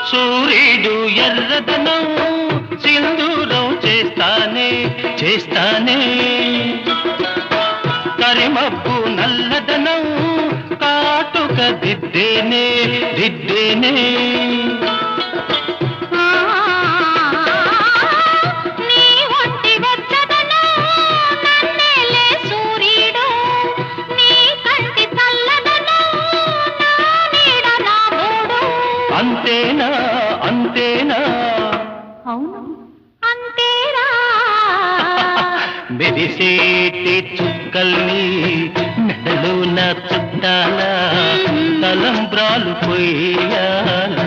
సూర్యుడు ఎర్రదనం సింధూరం చేస్తానే చేస్తానే, కరిమబ్బు నల్లదనం కాటుక దిద్దేనే దిద్దేనే. అంతేనా అంతేనా? అవును అంతేరా. మెరిసేటి చుక్కల్ని మెడలో నా చుట్టాల తలంబ్రాలు పోయాల.